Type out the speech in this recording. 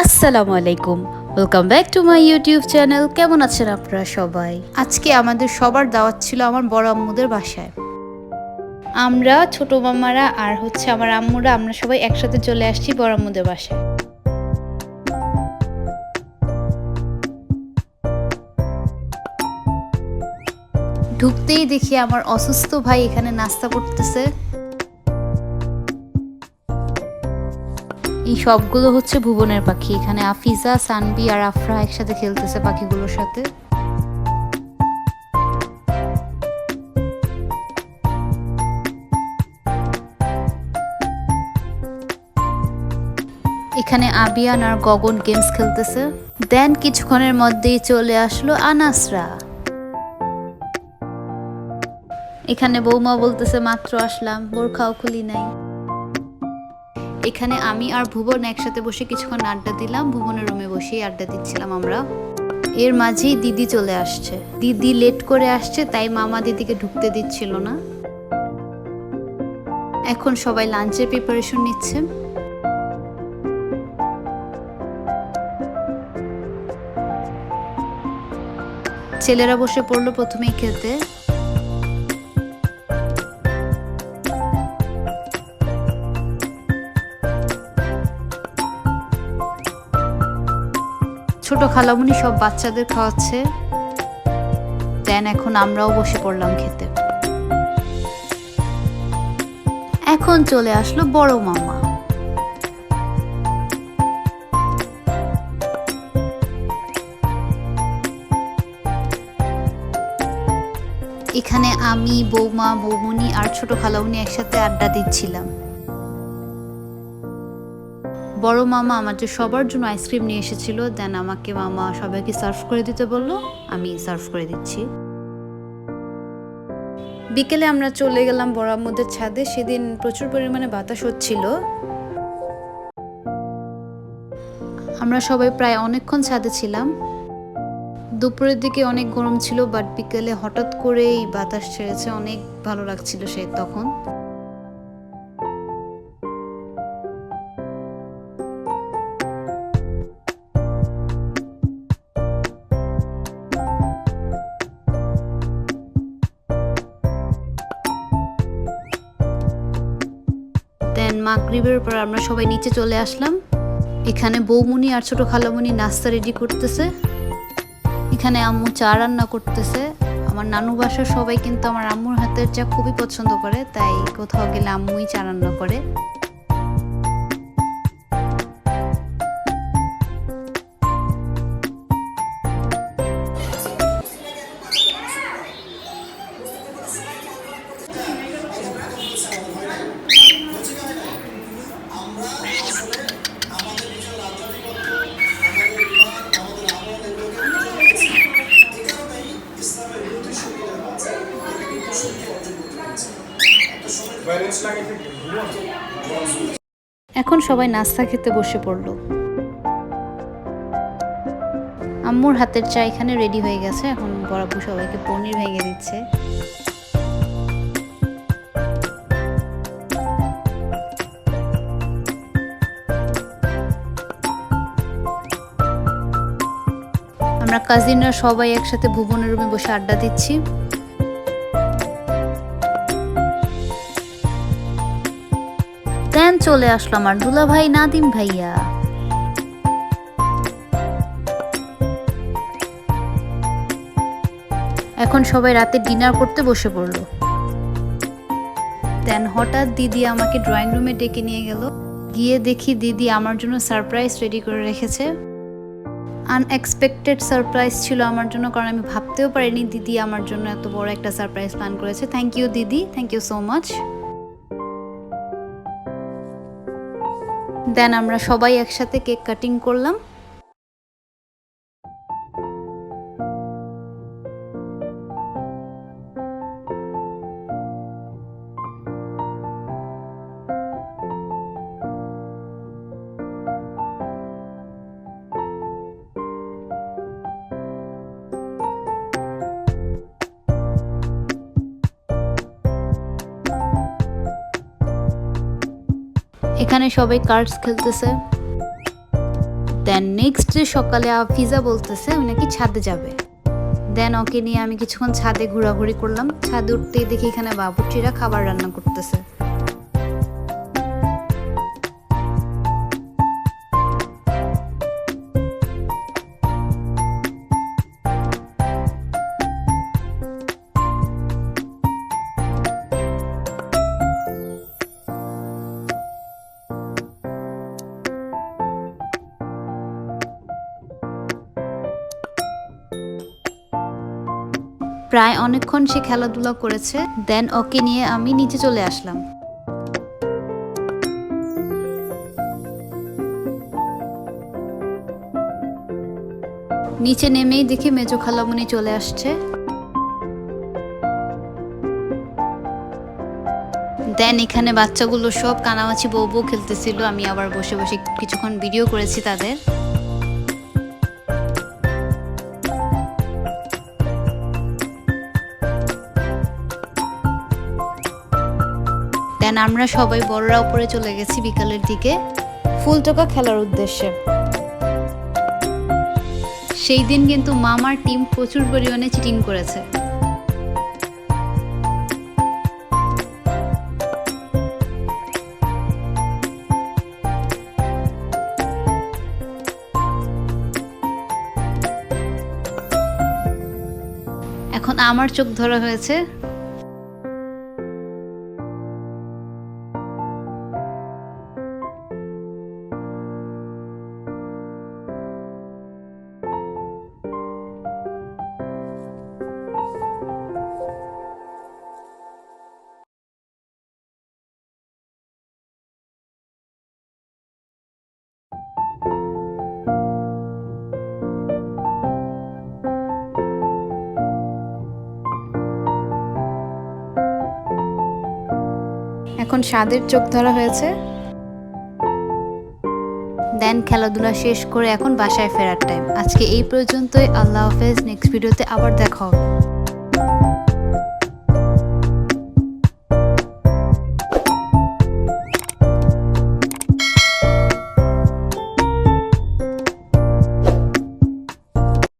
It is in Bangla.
আসসালামু আলাইকুম, welcome back to my YouTube channel. কেমন আছেন আপনারা সবাই? আজকে আমাদের সবার দাওয়াত ছিল আমার বড় আম্মুদের বাসায়। আমরা ছোট মামারা আর আমার আম্মুরা, আমরা সবাই একসাথে চলে আসছি বড় আম্মুদের বাসায়। ঢুকতেই দেখি আমার অসুস্থ ভাই এখানে নাস্তা করতেছে। এই সবগুলো ভুবনের পাখি। এখানে আফিজা, সানবি আর আফরা একসাথে খেলতেছে পাখিগুলোর সাথে। এখানে আবিয়ান আর গগন গেমস খেলতেছে। দেন কিছুক্ষণের মধ্যেই চলে আসলো আনাসরা। এখানে বৌমা বলতেছে মাত্র আসলাম, বোরখাও খুলি নাই। এখানে আমি আর ভুবন একসাথে বসে কিছুক্ষণ আড্ডা দিলাম। ভুবনের রুমে বসেই আড্ডা দিচ্ছিলাম আমরা। এর মাঝেই দিদি চলে আসছে। দিদি লেট করে আসছে, তাই মামা দিদিকে ঢুকতে দিচ্ছিল না। এখন সবাই লাঞ্চের প্রিপারেশন নিচ্ছে। ছেলেরা বসে পড়লো প্রথমেই খেতে। ছোট খালামুনি সব বাচ্চাদের খাওয়াচ্ছে। দেন এখন আমরাও বসে পড়লাম খেতে। এখন চলে আসলো বড় মামা। এখানে আমি, বৌমা, বৌমনি আর ছোট খালামুনি একসাথে আড্ডা দিচ্ছিলাম। বড় মামা আমাদের সবার জন্য আইসক্রিম নিয়ে এসেছিল। দেন আমাকে মামা সবাইকে সার্ভ করে দিতে বললো, আমি সার্ভ করে দিচ্ছি। বিকেলে আমরা চলে গেলাম বড় আম্মুদের ছাদে। সেদিন প্রচুর পরিমাণে বাতাস হচ্ছিল। আমরা সবাই প্রায় অনেকক্ষণ ছাদে ছিলাম। দুপুরের দিকে অনেক গরম ছিল, বাট বিকেলে হঠাৎ করেই বাতাস ছেড়েছে, অনেক ভালো লাগছিল সে তখন। দেন মাগরিবের পর আমরা সবাই নিচে চলে আসলাম। এখানে বৌমুনি আর ছোট খালামুনি নাস্তা রেডি করতেছে। এখানে আম্মু চা রান্না করতেছে। আমার নানু বাসার সবাই কিন্তু আমার আম্মুর হাতের চা খুবই পছন্দ করে, তাই কোথাও গেলে আম্মুই চা রান্না করে। এখন সবাই নাস্তা খেতে বসে পড়লো। আম্মুর হাতের চা এখানে রেডি হয়ে গেছে। এখন বড় আপু সবাইকে পনির ভেঙে দিচ্ছে। আমরা কাজিনরা সবাই একসাথে ভুবনের রুমে বসে আড্ডা দিচ্ছি। দেন চলে আসলো আমার দুলা ভাই নাদিম ভাইয়া। এখন সবাই রাতে ডিনার করতে বসে পড়লো। দেন হঠাৎ দিদি আমাকে ড্রয়িং রুমে ডেকে নিয়ে গেল। গিয়ে দেখি দিদি আমার জন্য সারপ্রাইজ রেডি করে রেখেছে। আনএক্সপেক্টেড সারপ্রাইজ ছিল আমার জন্য, কারণ আমি ভাবতেও পারিনি দিদি আমার জন্য এত বড় একটা সারপ্রাইজ প্ল্যান করেছে। থ্যাংক ইউ দিদি, থ্যাংক ইউ সো মাচ। দেন আমরা সবাই একসাথে কেক কাটিং করলাম। এখানে সবাই কার্ডস খেলতেছে। দেন নেক্সট ডে সকালে আফিজা বলতেছে উনি নাকি ছাদে যাবে। দেন ওকে নিয়ে আমি কিছুক্ষণ ছাদে ঘোরাঘুরি করলাম। ছাদে উঠতেই দেখি এখানে বাবুর্চিরা খাবার রান্না করতেছে। প্রায় অনেকক্ষণ সে খেলাধুলা করেছে। দেন ওকে নিয়ে আমি নিচে চলে আসলাম। নিচে নেমেই দেখি মেজো খালামণি চলে আসছে। দেন এখানে বাচ্চাগুলো সব কানামাছি বউ বউ খেলতেছিল। আমি আবার বসে বসে কিছুক্ষণ ভিডিও করেছি তাদের। দেন আমরা সবাই বড়রা উপরে চলে গেছি বিকালের দিকে ফুলটোকা খেলার উদ্দেশ্যে। সেই দিন কিন্তু মামার টিম প্রচুর পরিমাণে চিটিং করেছে। এখন আমার চোখ ধরা হয়েছে। এখন স্বাদের চোখ ধরা হয়েছে। দেন খেলাধুলা শেষ করে এখন বাসায় ফেরার টাইম। আজকে এই পর্যন্তই। আল্লাহ হাফেজ। নেক্সট ভিডিওতে আবার দেখা হবে।